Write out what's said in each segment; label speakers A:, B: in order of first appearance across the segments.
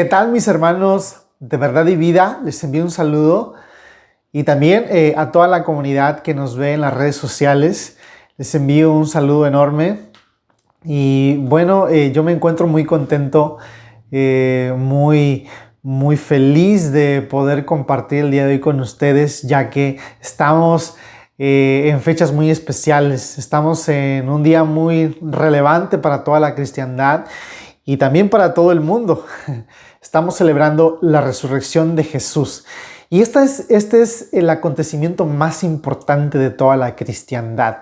A: ¿Qué tal, mis hermanos de verdad y vida? Les envío un saludo y también a toda la comunidad que nos ve en las redes sociales. Les envío un saludo enorme y bueno, yo me encuentro muy contento, muy feliz de poder compartir el día de hoy con ustedes, ya que estamos en fechas muy especiales. Estamos en un día muy relevante para toda la cristiandad y también para todo el mundo. Estamos celebrando la resurrección de Jesús. Y este es el acontecimiento más importante de toda la cristiandad.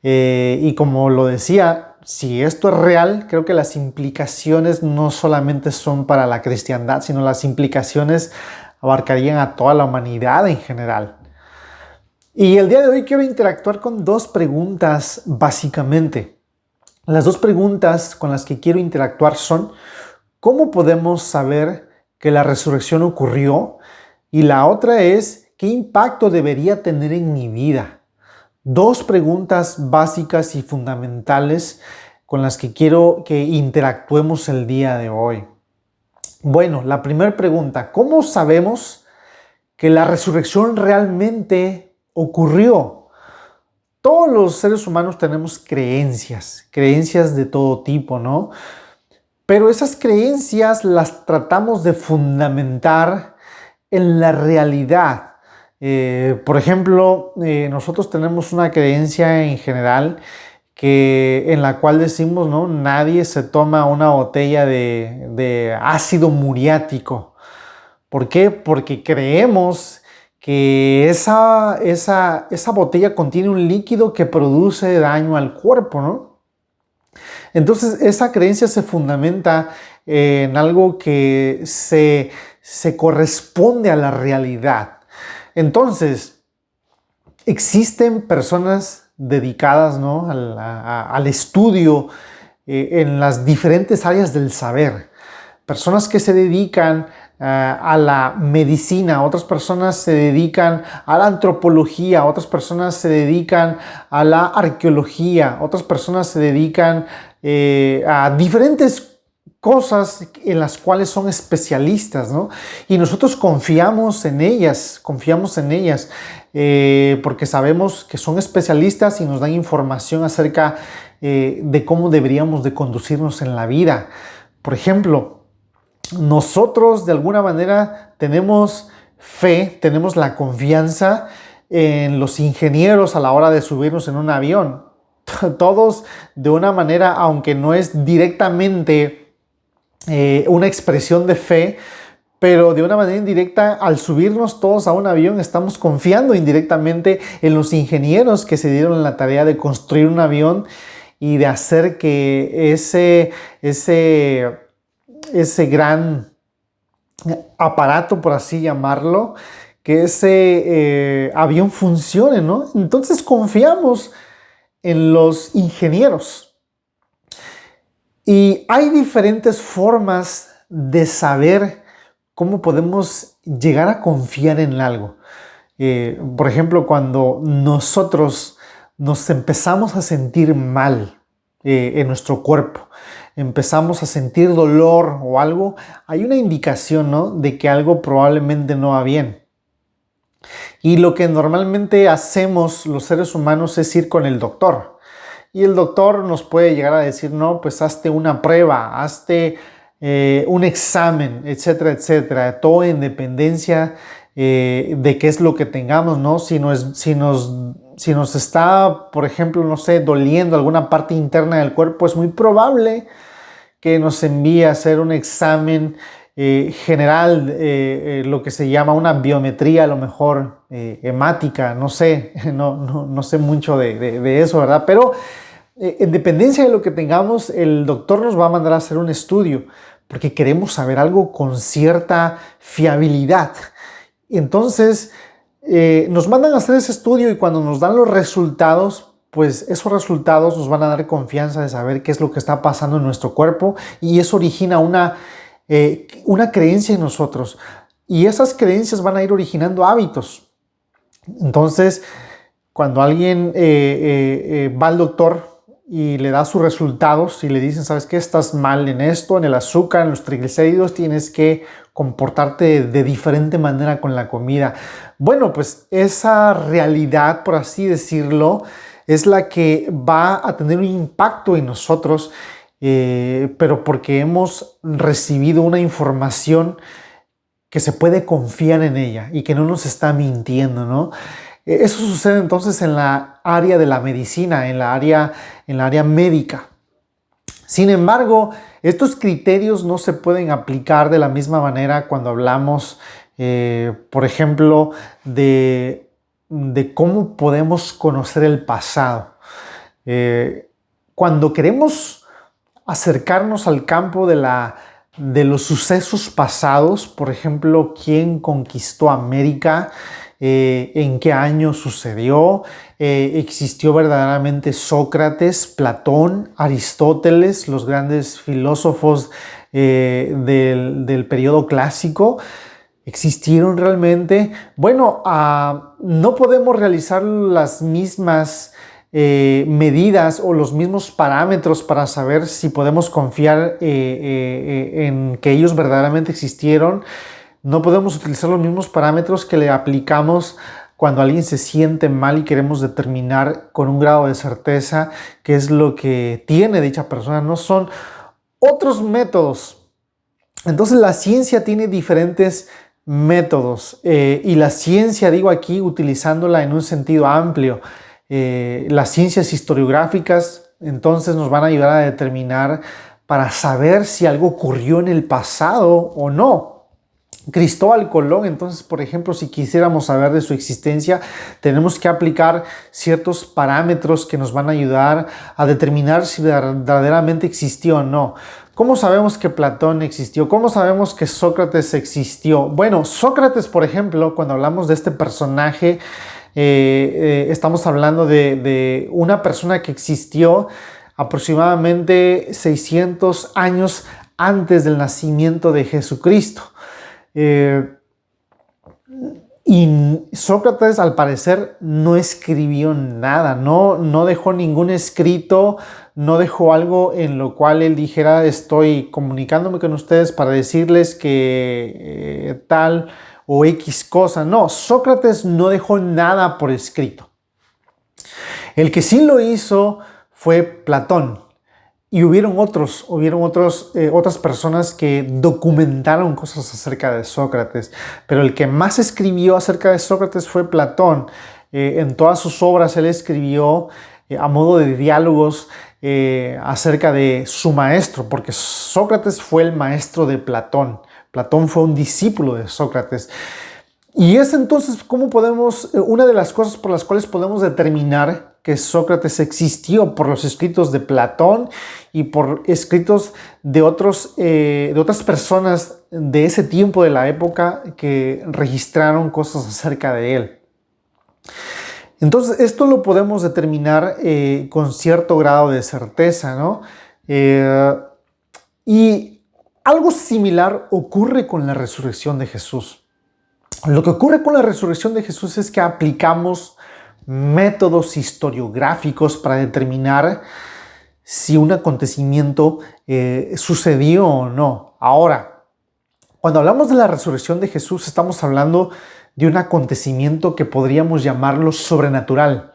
A: Y como lo decía, si esto es real, creo que las implicaciones no solamente son para la cristiandad, sino las implicaciones abarcarían a toda la humanidad en general. Y el día de hoy quiero interactuar con dos preguntas básicamente. Las dos preguntas con las que quiero interactuar son: ¿cómo podemos saber que la resurrección ocurrió? Y la otra es: ¿qué impacto debería tener en mi vida? Dos preguntas básicas y fundamentales con las que quiero que interactuemos el día de hoy. Bueno, la primera pregunta: ¿cómo sabemos que la resurrección realmente ocurrió? Todos los seres humanos tenemos creencias de todo tipo, ¿no? Pero esas creencias las tratamos de fundamentar en la realidad. Por ejemplo, nosotros tenemos una creencia en general en la cual decimos, ¿no? Nadie se toma una botella de ácido muriático. ¿Por qué? Porque creemos que esa botella contiene un líquido que produce daño al cuerpo, ¿no? Entonces, esa creencia se fundamenta en algo que se corresponde a la realidad. Entonces, existen personas dedicadas, ¿no? al estudio en las diferentes áreas del saber. Personas que se dedican a la medicina, otras personas se dedican a la antropología, otras personas se dedican a la arqueología, otras personas se dedican a diferentes cosas en las cuales son especialistas, ¿no? Y nosotros confiamos en ellas, porque sabemos que son especialistas y nos dan información acerca de cómo deberíamos de conducirnos en la vida. Por ejemplo, nosotros de alguna manera tenemos fe, tenemos la confianza en los ingenieros a la hora de subirnos en un avión. Todos de una manera, aunque no es directamente una expresión de fe, pero de una manera indirecta, al subirnos todos a un avión, estamos confiando indirectamente en los ingenieros que se dieron la tarea de construir un avión y de hacer que ese gran aparato, por así llamarlo, que ese avión funcione, ¿no? Entonces confiamos en los ingenieros. Y hay diferentes formas de saber cómo podemos llegar a confiar en algo. Por ejemplo, cuando nosotros nos empezamos a sentir mal en nuestro cuerpo, empezamos a sentir dolor o algo, hay una indicación, ¿no?, de que algo probablemente no va bien. Y lo que normalmente hacemos los seres humanos es ir con el doctor. Y el doctor nos puede llegar a decir: no, pues hazte una prueba, hazte un examen, etcétera, etcétera. Todo en dependencia de qué es lo que tengamos, ¿no? Si nos está, por ejemplo, no sé, doliendo alguna parte interna del cuerpo, es muy probable que nos envíe a hacer un examen general, lo que se llama una biometría, a lo mejor hemática, no sé, no sé mucho de eso, ¿verdad? Pero en dependencia de lo que tengamos, el doctor nos va a mandar a hacer un estudio, porque queremos saber algo con cierta fiabilidad. Entonces, nos mandan a hacer ese estudio y cuando nos dan los resultados, pues esos resultados nos van a dar confianza de saber qué es lo que está pasando en nuestro cuerpo, y eso origina una creencia en nosotros, y esas creencias van a ir originando hábitos. Entonces, cuando alguien va al doctor, y le da sus resultados y le dicen, ¿sabes qué? Estás mal en esto, en el azúcar, en los triglicéridos, tienes que comportarte de diferente manera con la comida. Bueno, pues esa realidad, por así decirlo, es la que va a tener un impacto en nosotros, pero porque hemos recibido una información que se puede confiar en ella y que no nos está mintiendo, ¿no? Eso sucede entonces en la área de la medicina, en la área médica. Sin embargo, estos criterios no se pueden aplicar de la misma manera cuando hablamos, por ejemplo, de cómo podemos conocer el pasado. Cuando queremos acercarnos al campo de los sucesos pasados, por ejemplo, quién conquistó América, en qué año sucedió, existió verdaderamente Sócrates, Platón, Aristóteles, los grandes filósofos del periodo clásico. ¿Existieron realmente? Bueno, no podemos realizar las mismas medidas o los mismos parámetros para saber si podemos confiar en que ellos verdaderamente existieron. No podemos utilizar los mismos parámetros que le aplicamos cuando alguien se siente mal y queremos determinar con un grado de certeza qué es lo que tiene dicha persona. No son otros métodos. Entonces la ciencia tiene diferentes métodos y la ciencia, digo aquí, utilizándola en un sentido amplio. Las ciencias historiográficas entonces nos van a ayudar a determinar para saber si algo ocurrió en el pasado o no. Cristóbal Colón, entonces, por ejemplo, si quisiéramos saber de su existencia, tenemos que aplicar ciertos parámetros que nos van a ayudar a determinar si verdaderamente existió o no. ¿Cómo sabemos que Platón existió? ¿Cómo sabemos que Sócrates existió? Bueno, Sócrates, por ejemplo, cuando hablamos de este personaje, estamos hablando de una persona que existió aproximadamente 600 años antes del nacimiento de Jesucristo. Y Sócrates, al parecer, no escribió nada, no dejó ningún escrito, no dejó algo en lo cual él dijera, estoy comunicándome con ustedes para decirles que tal o X cosa. No, Sócrates no dejó nada por escrito. El que sí lo hizo fue Platón. Y hubieron otras personas que documentaron cosas acerca de Sócrates, pero el que más escribió acerca de Sócrates fue Platón. En todas sus obras él escribió a modo de diálogos acerca de su maestro, porque Sócrates fue el maestro de Platón. Platón fue un discípulo de Sócrates. Y es entonces una de las cosas por las cuales podemos determinar que Sócrates existió, por los escritos de Platón y por escritos de otras personas de ese tiempo de la época que registraron cosas acerca de él. Entonces, esto lo podemos determinar con cierto grado de certeza, ¿no? Y algo similar ocurre con la resurrección de Jesús. Lo que ocurre con la resurrección de Jesús es que aplicamos métodos historiográficos para determinar si un acontecimiento sucedió o no. Ahora, cuando hablamos de la resurrección de Jesús, estamos hablando de un acontecimiento que podríamos llamarlo sobrenatural,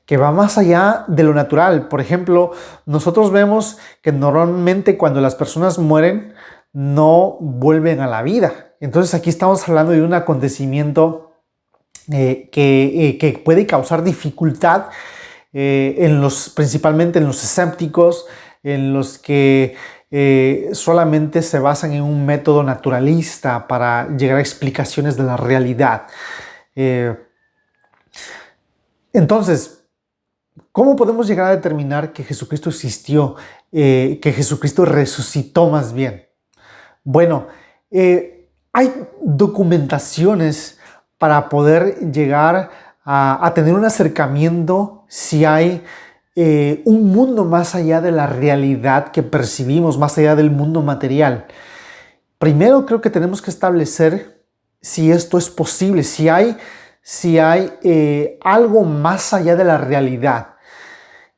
A: que va más allá de lo natural. Por ejemplo, nosotros vemos que normalmente cuando las personas mueren, no vuelven a la vida. Entonces aquí estamos hablando de un acontecimiento que puede causar dificultad principalmente en los escépticos, en los que solamente se basan en un método naturalista para llegar a explicaciones de la realidad. Entonces, ¿cómo podemos llegar a determinar que Jesucristo existió, que Jesucristo resucitó más bien? Bueno, hay documentaciones para poder llegar a tener un acercamiento si hay un mundo más allá de la realidad que percibimos, más allá del mundo material. Primero creo que tenemos que establecer si esto es posible, si hay algo más allá de la realidad.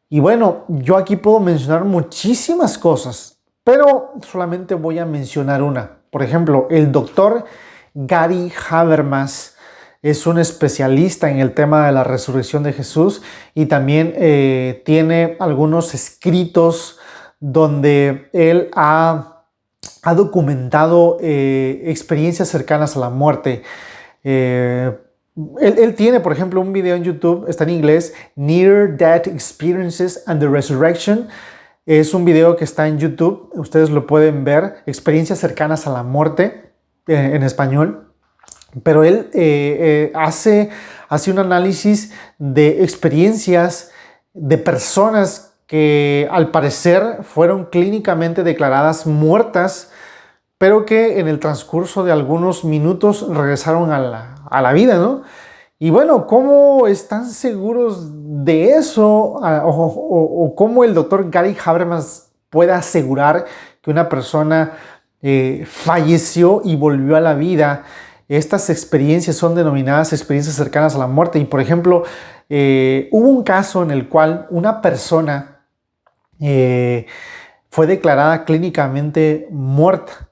A: Y bueno, yo aquí puedo mencionar muchísimas cosas, pero solamente voy a mencionar una. Por ejemplo, el doctor Gary Habermas es un especialista en el tema de la resurrección de Jesús y también tiene algunos escritos donde él ha documentado experiencias cercanas a la muerte. Él tiene, por ejemplo, un video en YouTube, está en inglés, Near Death Experiences and the Resurrection. Es un video que está en YouTube, ustedes lo pueden ver, experiencias cercanas a la muerte en español. Pero él hace un análisis de experiencias de personas que al parecer fueron clínicamente declaradas muertas, pero que en el transcurso de algunos minutos regresaron a la vida, ¿no? Y bueno, ¿cómo están seguros de eso? O cómo el doctor Gary Habermas puede asegurar que una persona falleció y volvió a la vida? Estas experiencias son denominadas experiencias cercanas a la muerte. Y por ejemplo, hubo un caso en el cual una persona fue declarada clínicamente muerta,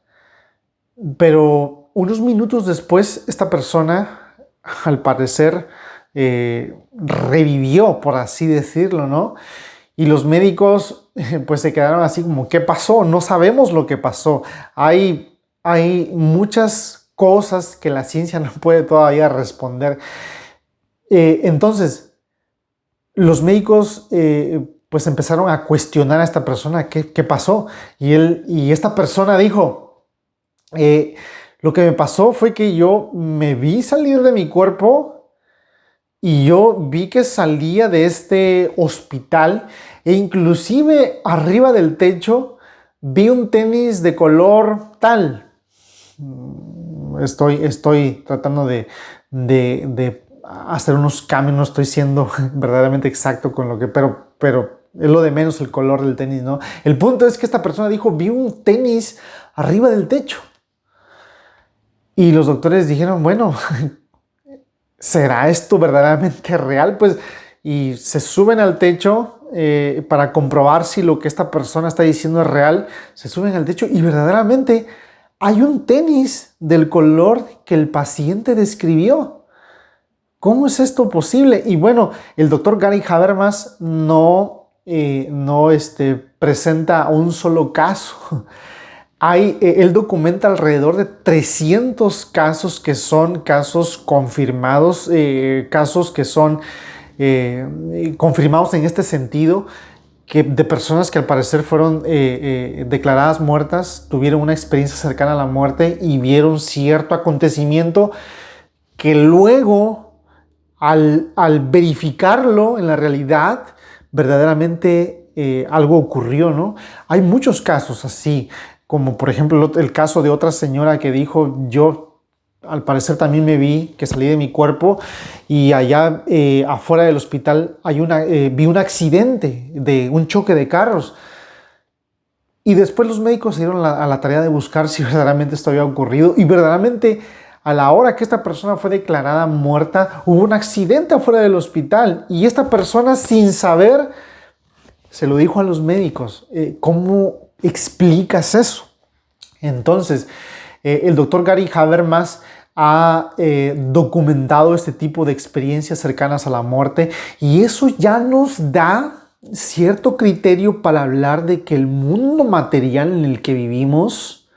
A: pero unos minutos después esta persona, al parecer, revivió, por así decirlo, ¿no? Y los médicos pues se quedaron así como, ¿qué pasó? No sabemos lo que pasó. Hay muchas cosas que la ciencia no puede todavía responder. Entonces, los médicos pues empezaron a cuestionar a esta persona, ¿qué pasó? Y esta persona dijo, lo que me pasó fue que yo me vi salir de mi cuerpo y yo vi que salía de este hospital e inclusive arriba del techo vi un tenis de color tal. Estoy tratando de hacer unos cambios, no estoy siendo verdaderamente exacto con lo que, pero es lo de menos el color del tenis, ¿no? El punto es que esta persona dijo, vi un tenis arriba del techo. Y los doctores dijeron, bueno, ¿será esto verdaderamente real? Pues, y se suben al techo para comprobar si lo que esta persona está diciendo es real. Se suben al techo y verdaderamente hay un tenis del color que el paciente describió. ¿Cómo es esto posible? Y bueno, el doctor Gary Habermas no presenta un solo caso. Él documenta alrededor de 300 casos que son casos confirmados, casos que son confirmados en este sentido, de personas que al parecer fueron declaradas muertas, tuvieron una experiencia cercana a la muerte y vieron cierto acontecimiento que luego, al verificarlo en la realidad, verdaderamente algo ocurrió, ¿no? Hay muchos casos así, como por ejemplo el caso de otra señora que dijo, yo al parecer también me vi que salí de mi cuerpo y allá afuera del hospital vi un accidente de un choque de carros. Y después los médicos se dieron a la tarea de buscar si verdaderamente esto había ocurrido. Y verdaderamente, a la hora que esta persona fue declarada muerta, hubo un accidente afuera del hospital. Y esta persona, sin saber, se lo dijo a los médicos. ¿Cómo explicas eso? Entonces, el doctor Gary Habermas ha documentado este tipo de experiencias cercanas a la muerte y eso ya nos da cierto criterio para hablar de que el mundo material en el que vivimos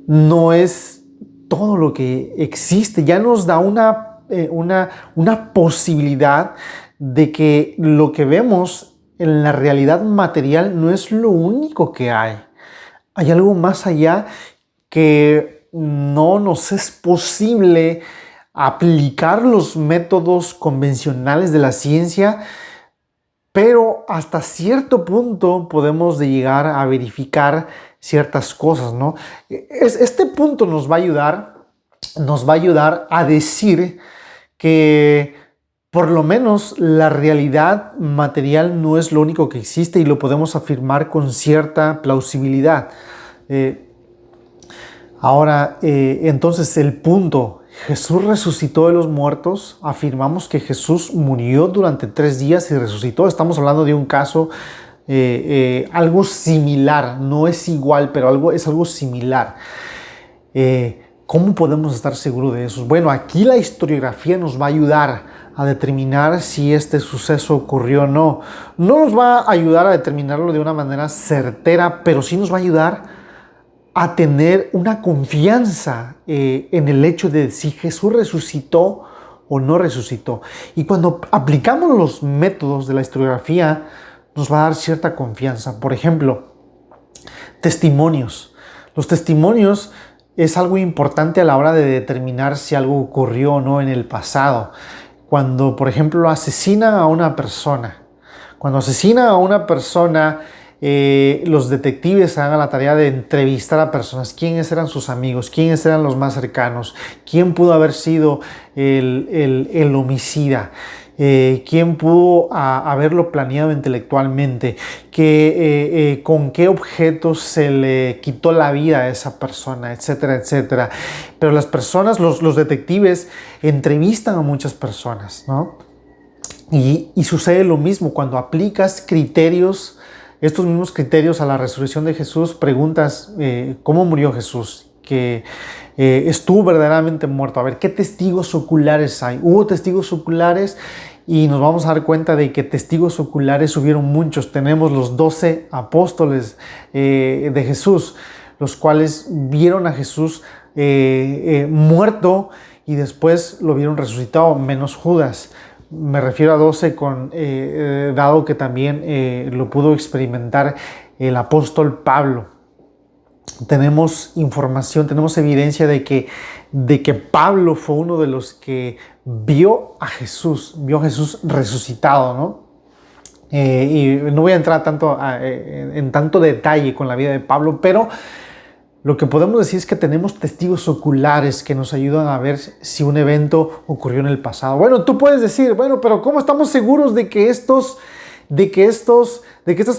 A: no es todo lo que existe. Ya nos da una posibilidad de que lo que vemos en la realidad material no es lo único que hay. Hay algo más allá que no nos es posible aplicar los métodos convencionales de la ciencia, pero hasta cierto punto podemos llegar a verificar ciertas cosas, ¿no? Este punto nos va a ayudar a decir que por lo menos la realidad material no es lo único que existe y lo podemos afirmar con cierta plausibilidad. Ahora, entonces el punto Jesús resucitó de los muertos, afirmamos que Jesús murió durante 3 días y resucitó. Estamos hablando de un caso algo similar, no es igual, pero es algo similar. ¿Cómo podemos estar seguros de eso? Bueno, aquí la historiografía nos va a ayudar a determinar si este suceso ocurrió o no. No nos va a ayudar a determinarlo de una manera certera, pero sí nos va a ayudar a tener una confianza en el hecho de si Jesús resucitó o no resucitó. Y cuando aplicamos los métodos de la historiografía, nos va a dar cierta confianza. Por ejemplo, testimonios. Los testimonios es algo importante a la hora de determinar si algo ocurrió o no en el pasado. Cuando, por ejemplo, asesinan a una persona. Cuando asesinan a una persona, los detectives hagan la tarea de entrevistar a personas. ¿Quiénes eran sus amigos? ¿Quiénes eran los más cercanos? ¿Quién pudo haber sido el homicida? ¿Quién pudo haberlo planeado intelectualmente? ¿Con qué objetos se le quitó la vida a esa persona? Etcétera, etcétera. Pero las personas, los detectives, entrevistan a muchas personas, ¿no? Y sucede lo mismo cuando aplicas criterios, estos mismos criterios a la resurrección de Jesús. Preguntas cómo murió Jesús, que estuvo verdaderamente muerto. A ver, ¿qué testigos oculares hay? Hubo testigos oculares y nos vamos a dar cuenta de que testigos oculares hubieron muchos. Tenemos los 12 apóstoles de Jesús, los cuales vieron a Jesús muerto y después lo vieron resucitado, menos Judas. Me refiero a 12 dado que también lo pudo experimentar el apóstol Pablo. Tenemos información, tenemos evidencia de que Pablo fue uno de los que vio a Jesús resucitado, ¿no? Y no voy a entrar en tanto detalle con la vida de Pablo, pero lo que podemos decir es que tenemos testigos oculares que nos ayudan a ver si un evento ocurrió en el pasado. Bueno, tú puedes decir, bueno, pero ¿cómo estamos seguros de que estas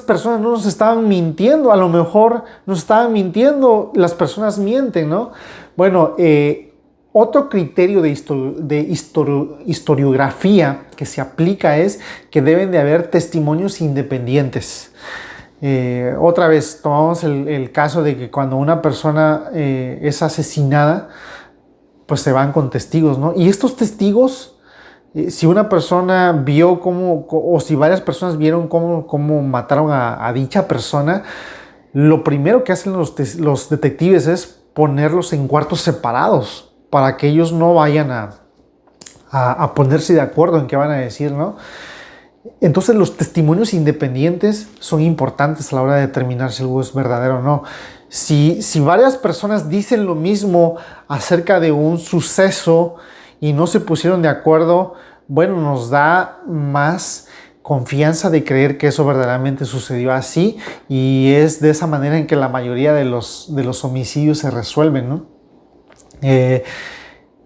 A: personas no nos estaban mintiendo? A lo mejor nos estaban mintiendo, las personas mienten, ¿no? Bueno, otro criterio de historiografía que se aplica es que deben de haber testimonios independientes. Otra vez, tomamos el caso de que cuando una persona es asesinada, pues se van con testigos, ¿no? Y estos testigos, si una persona vio o si varias personas vieron cómo mataron a dicha persona, lo primero que hacen los detectives es ponerlos en cuartos separados para que ellos no vayan a ponerse de acuerdo en qué van a decir, ¿no? Entonces los testimonios independientes son importantes a la hora de determinar si algo es verdadero o no. Si varias personas dicen lo mismo acerca de un suceso y no se pusieron de acuerdo, bueno, nos da más confianza de creer que eso verdaderamente sucedió así, y es de esa manera en que la mayoría de los homicidios se resuelven, ¿no?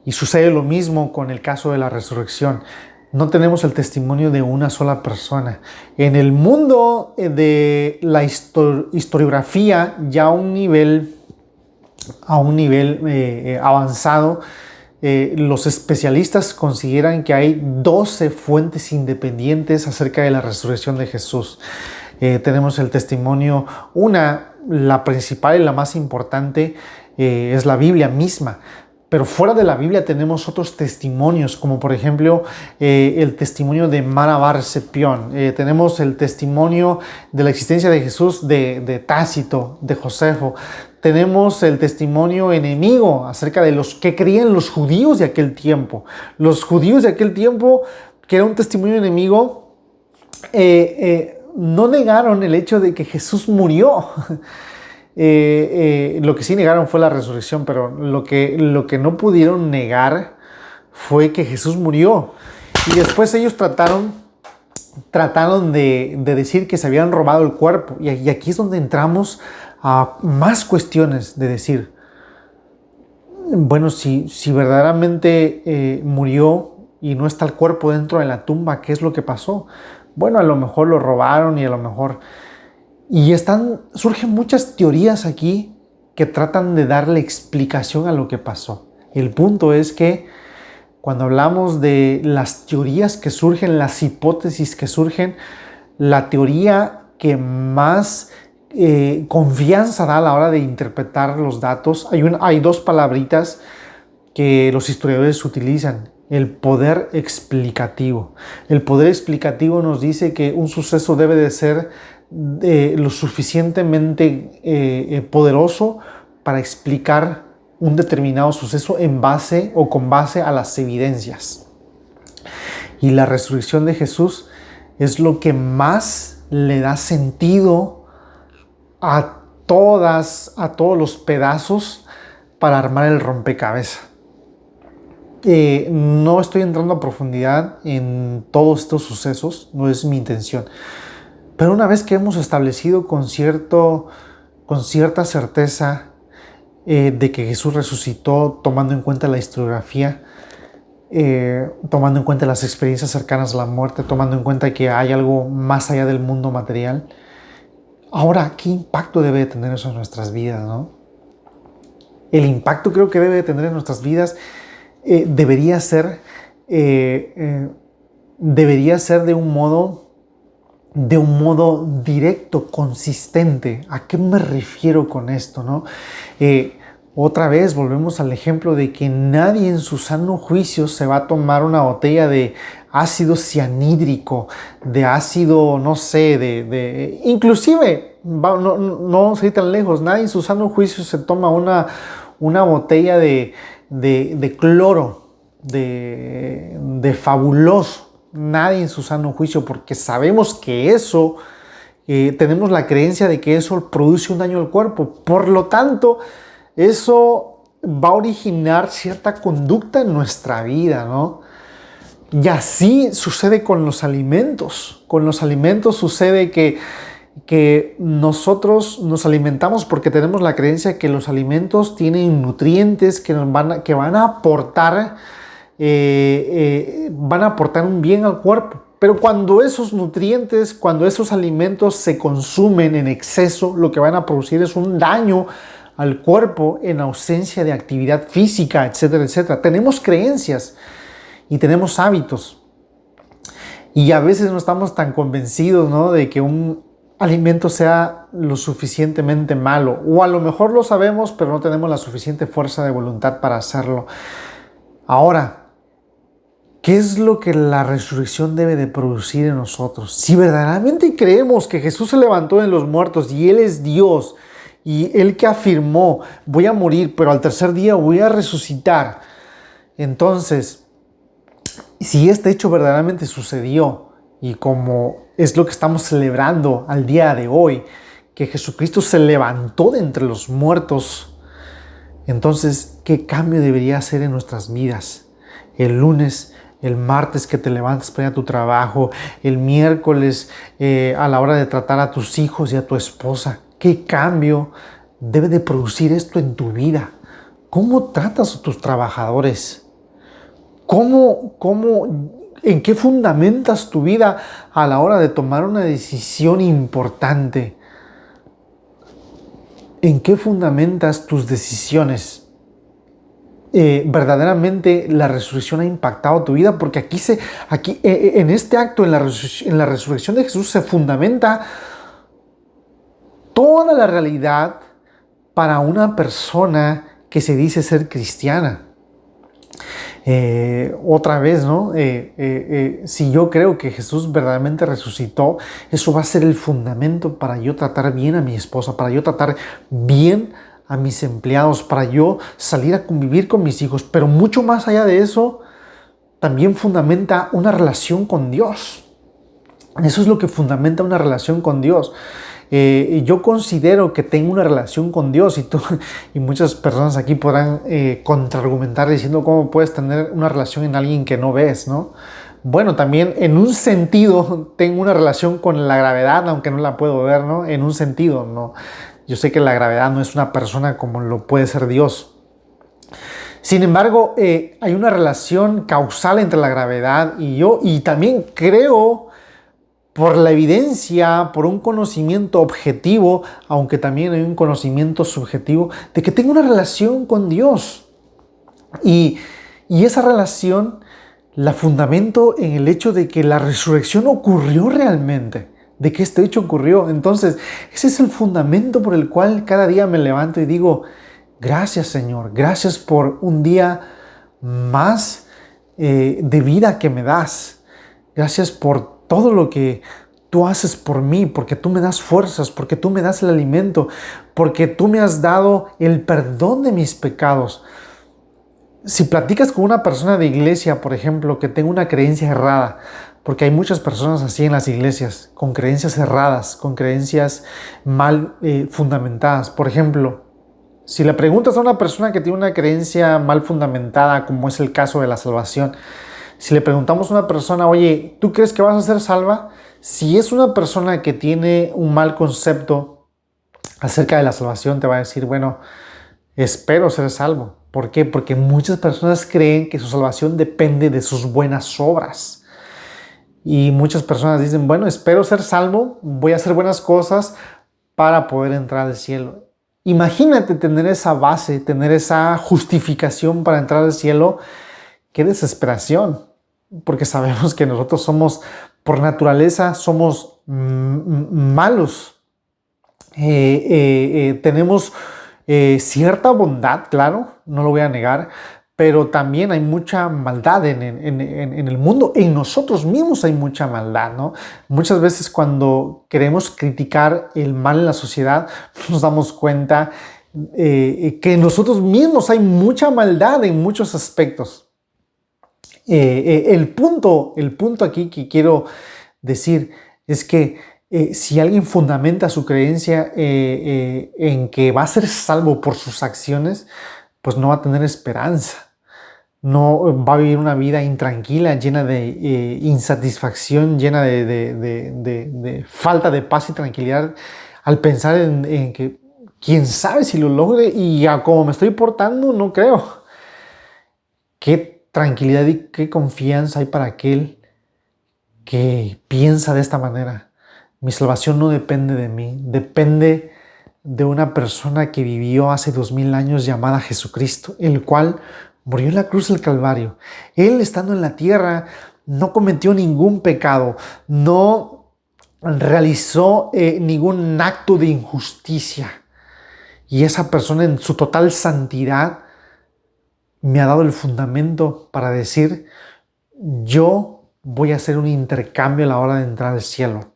A: Y sucede lo mismo con el caso de la resurrección. No tenemos el testimonio de una sola persona. En el mundo de la historiografía, ya a un nivel avanzado, los especialistas consideran que hay 12 fuentes independientes acerca de la resurrección de Jesús. Tenemos el testimonio, la principal y la más importante es la Biblia misma. Pero fuera de la Biblia tenemos otros testimonios, como por ejemplo el testimonio de Mara Bar Sepión. Tenemos el testimonio de la existencia de Jesús de Tácito, de Josefo. Tenemos el testimonio enemigo acerca de los que creían los judíos de aquel tiempo. Los judíos de aquel tiempo, que era un testimonio enemigo, no negaron el hecho de que Jesús murió. Lo que sí negaron fue la resurrección, pero lo que no pudieron negar fue que Jesús murió. Y después ellos trataron de decir que se habían robado el cuerpo. Y aquí es donde entramos a más cuestiones de decir, bueno, si verdaderamente murió y no está el cuerpo dentro de la tumba, ¿qué es lo que pasó? Bueno, a lo mejor lo robaron y a lo mejor... Y surgen muchas teorías aquí que tratan de darle explicación a lo que pasó. El punto es que cuando hablamos de las teorías que surgen, las hipótesis que surgen, la teoría que más confianza da a la hora de interpretar los datos, hay dos palabritas que los historiadores utilizan: el poder explicativo. El poder explicativo nos dice que un suceso debe de ser lo suficientemente poderoso para explicar un determinado suceso en base o con base a las evidencias. Y la resurrección de Jesús es lo que más le da sentido a todos los pedazos para armar el rompecabezas. No estoy entrando a profundidad en todos estos sucesos, no es mi intención. Pero una vez que hemos establecido con cierta certeza de que Jesús resucitó, tomando en cuenta la historiografía, tomando en cuenta las experiencias cercanas a la muerte, tomando en cuenta que hay algo más allá del mundo material, ahora, ¿qué impacto debe de tener eso en nuestras vidas, no? El impacto creo que debe de tener en nuestras vidas debería ser de un modo directo, consistente. ¿A qué me refiero con esto, no? Otra vez volvemos al ejemplo de que nadie en su sano juicio se va a tomar una botella de ácido cianhídrico, de ácido, no sé, inclusive, no vamos a ir tan lejos, nadie en su sano juicio se toma una botella de cloro, de fabuloso. Nadie en su sano juicio, porque sabemos que eso, tenemos la creencia de que eso produce un daño al cuerpo. Por lo tanto, eso va a originar cierta conducta en nuestra vida, ¿no? Y así sucede con los alimentos. Con los alimentos sucede que nosotros nos alimentamos porque tenemos la creencia que los alimentos tienen nutrientes que van a aportar un bien al cuerpo. Pero cuando esos nutrientes, cuando esos alimentos se consumen en exceso, lo que van a producir es un daño al cuerpo en ausencia de actividad física, etcétera, etcétera. Tenemos creencias y tenemos hábitos. Y a veces no estamos tan convencidos, ¿no?, de que un alimento sea lo suficientemente malo. O a lo mejor lo sabemos, pero no tenemos la suficiente fuerza de voluntad para hacerlo. Ahora, ¿qué es lo que la resurrección debe de producir en nosotros? Si verdaderamente creemos que Jesús se levantó de los muertos y Él es Dios, y Él que afirmó, voy a morir, pero al tercer día voy a resucitar. Entonces, si este hecho verdaderamente sucedió, y como es lo que estamos celebrando al día de hoy, que Jesucristo se levantó de entre los muertos, entonces, ¿qué cambio debería hacer en nuestras vidas? El lunes, el martes que te levantas para ir a tu trabajo, el miércoles a la hora de tratar a tus hijos y a tu esposa. ¿Qué cambio debe de producir esto en tu vida? ¿Cómo tratas a tus trabajadores? ¿En qué fundamentas tu vida a la hora de tomar una decisión importante? ¿En qué fundamentas tus decisiones? Verdaderamente la resurrección ha impactado tu vida, porque en este acto, en la resurrección de Jesús, se fundamenta toda la realidad para una persona que se dice ser cristiana. Otra vez, ¿no? Si yo creo que Jesús verdaderamente resucitó, eso va a ser el fundamento para yo tratar bien a mi esposa, para yo tratar bien a mis empleados, para yo salir a convivir con mis hijos. Pero mucho más allá de eso, también fundamenta una relación con Dios. Eso es lo que fundamenta una relación con Dios. Yo considero que tengo una relación con Dios, y muchas personas aquí podrán contraargumentar diciendo cómo puedes tener una relación en alguien que no ves, ¿no? Bueno, también en un sentido tengo una relación con la gravedad, aunque no la puedo ver, ¿no? En un sentido, ¿no? Yo sé que la gravedad no es una persona como lo puede ser Dios. Sin embargo, hay una relación causal entre la gravedad y yo, y también creo, por la evidencia, por un conocimiento objetivo, aunque también hay un conocimiento subjetivo, de que tengo una relación con Dios. Y, y esa relación la fundamento en el hecho de que la resurrección ocurrió realmente, de que este hecho ocurrió. Entonces, ese es el fundamento por el cual cada día me levanto y digo, gracias Señor, gracias por un día más de vida que me das. Gracias por todo lo que tú haces por mí, porque tú me das fuerzas, porque tú me das el alimento, porque tú me has dado el perdón de mis pecados. Si platicas con una persona de iglesia, por ejemplo, que tenga una creencia errada, porque hay muchas personas así en las iglesias, con creencias erradas, con creencias mal fundamentadas. Por ejemplo, si le preguntas a una persona que tiene una creencia mal fundamentada, como es el caso de la salvación, si le preguntamos a una persona, oye, ¿tú crees que vas a ser salva? Si es una persona que tiene un mal concepto acerca de la salvación, te va a decir, bueno, espero ser salvo. ¿Por qué? Porque muchas personas creen que su salvación depende de sus buenas obras. Y muchas personas dicen, bueno, espero ser salvo, voy a hacer buenas cosas para poder entrar al cielo. Imagínate tener esa base, tener esa justificación para entrar al cielo. Qué desesperación, porque sabemos que nosotros somos, por naturaleza, somos malos. Tenemos cierta bondad, claro, no lo voy a negar, pero también hay mucha maldad en el mundo. En nosotros mismos hay mucha maldad, ¿no? Muchas veces cuando queremos criticar el mal en la sociedad, nos damos cuenta que en nosotros mismos hay mucha maldad en muchos aspectos. El punto aquí que quiero decir es que si alguien fundamenta su creencia en que va a ser salvo por sus acciones, pues no va a tener esperanza. No va a vivir una vida intranquila, llena de insatisfacción, llena de falta de paz y tranquilidad al pensar en que quién sabe si lo logre y a cómo me estoy portando, no creo. Qué tranquilidad y qué confianza hay para aquel que piensa de esta manera. Mi salvación no depende de mí, depende de una persona que vivió hace 2000 años llamada Jesucristo, el cual murió en la cruz del Calvario. Él, estando en la tierra, no cometió ningún pecado, no realizó ningún acto de injusticia. Y esa persona, en su total santidad, me ha dado el fundamento para decir, yo voy a hacer un intercambio a la hora de entrar al cielo.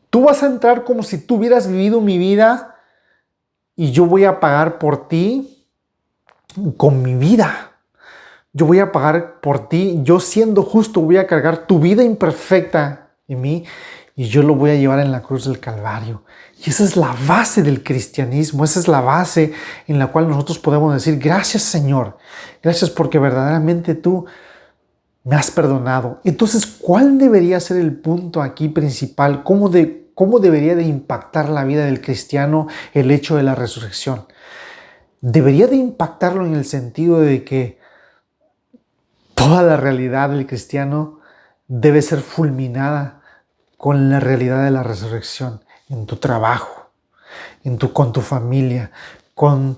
A: Tú vas a entrar como si tú hubieras vivido mi vida y yo voy a pagar por ti con mi vida. Yo voy a pagar por ti, yo siendo justo voy a cargar tu vida imperfecta en mí y yo lo voy a llevar en la cruz del Calvario. Y esa es la base del cristianismo, esa es la base en la cual nosotros podemos decir, gracias Señor, gracias porque verdaderamente tú me has perdonado. Entonces, ¿cuál debería ser el punto aquí principal? ¿Cómo debería de impactar la vida del cristiano el hecho de la resurrección? Debería de impactarlo en el sentido de que toda la realidad del cristiano debe ser fulminada con la realidad de la resurrección en tu trabajo, con tu familia, con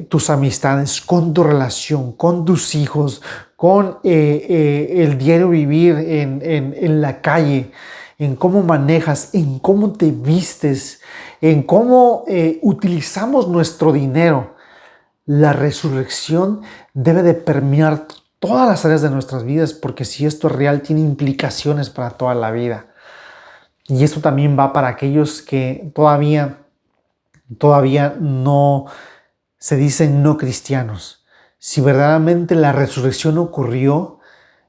A: tus amistades, con tu relación, con tus hijos, con el diario vivir en la calle, en cómo manejas, en cómo te vistes, en cómo utilizamos nuestro dinero. La resurrección debe de permear todas las áreas de nuestras vidas, porque si esto es real, tiene implicaciones para toda la vida. Y esto también va para aquellos que todavía no se dicen no cristianos. Si verdaderamente la resurrección ocurrió,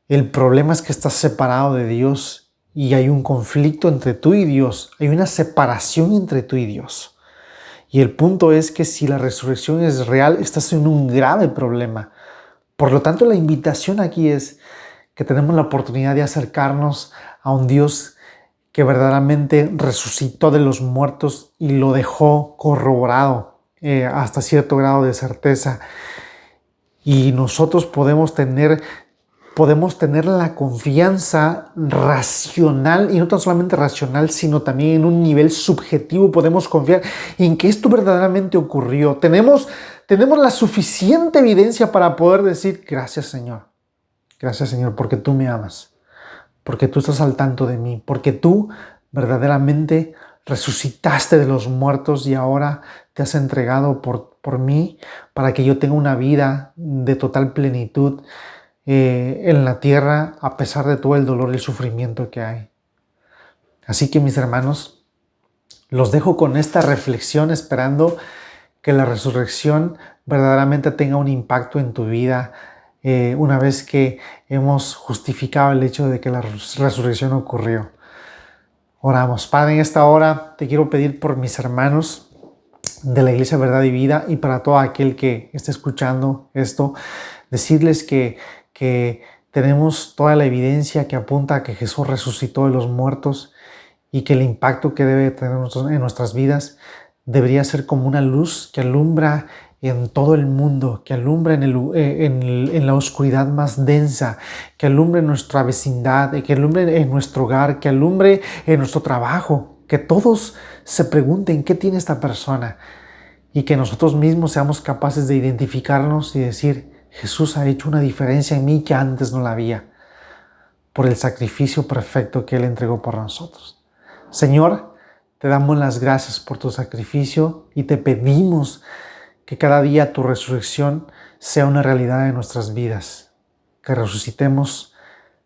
A: el problema es que estás separado de Dios y hay un conflicto entre tú y Dios. Hay una separación entre tú y Dios. Y el punto es que si la resurrección es real, estás en un grave problema. Por lo tanto, la invitación aquí es que tenemos la oportunidad de acercarnos a un Dios que verdaderamente resucitó de los muertos y lo dejó corroborado hasta cierto grado de certeza. Y nosotros podemos tener la confianza racional, y no tan solamente racional, sino también en un nivel subjetivo. Podemos confiar en que esto verdaderamente ocurrió. Tenemos tenemos la suficiente evidencia para poder decir, gracias Señor, porque tú me amas, porque tú estás al tanto de mí, porque tú verdaderamente resucitaste de los muertos y ahora te has entregado por mí para que yo tenga una vida de total plenitud en la tierra a pesar de todo el dolor y el sufrimiento que hay. Así que mis hermanos, los dejo con esta reflexión esperando que la resurrección verdaderamente tenga un impacto en tu vida una vez que hemos justificado el hecho de que la resurrección ocurrió. Oramos. Padre, en esta hora te quiero pedir por mis hermanos de la Iglesia Verdad y Vida y para todo aquel que esté escuchando esto, decirles que tenemos toda la evidencia que apunta a que Jesús resucitó de los muertos y que el impacto que debe tener en nuestras vidas debería ser como una luz que alumbra en todo el mundo, que alumbra en la oscuridad más densa, que alumbre en nuestra vecindad, que alumbre en nuestro hogar, que alumbre en nuestro trabajo, que todos se pregunten qué tiene esta persona y que nosotros mismos seamos capaces de identificarnos y decir, Jesús ha hecho una diferencia en mí que antes no la había, por el sacrificio perfecto que Él entregó por nosotros. Señor, te damos las gracias por tu sacrificio y te pedimos que cada día tu resurrección sea una realidad en nuestras vidas, que resucitemos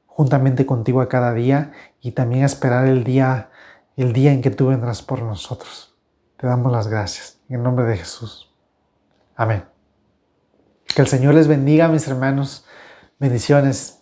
A: juntamente contigo a cada día y también a esperar el día en que tú vendrás por nosotros. Te damos las gracias. En el nombre de Jesús. Amén. Que el Señor les bendiga, mis hermanos. Bendiciones.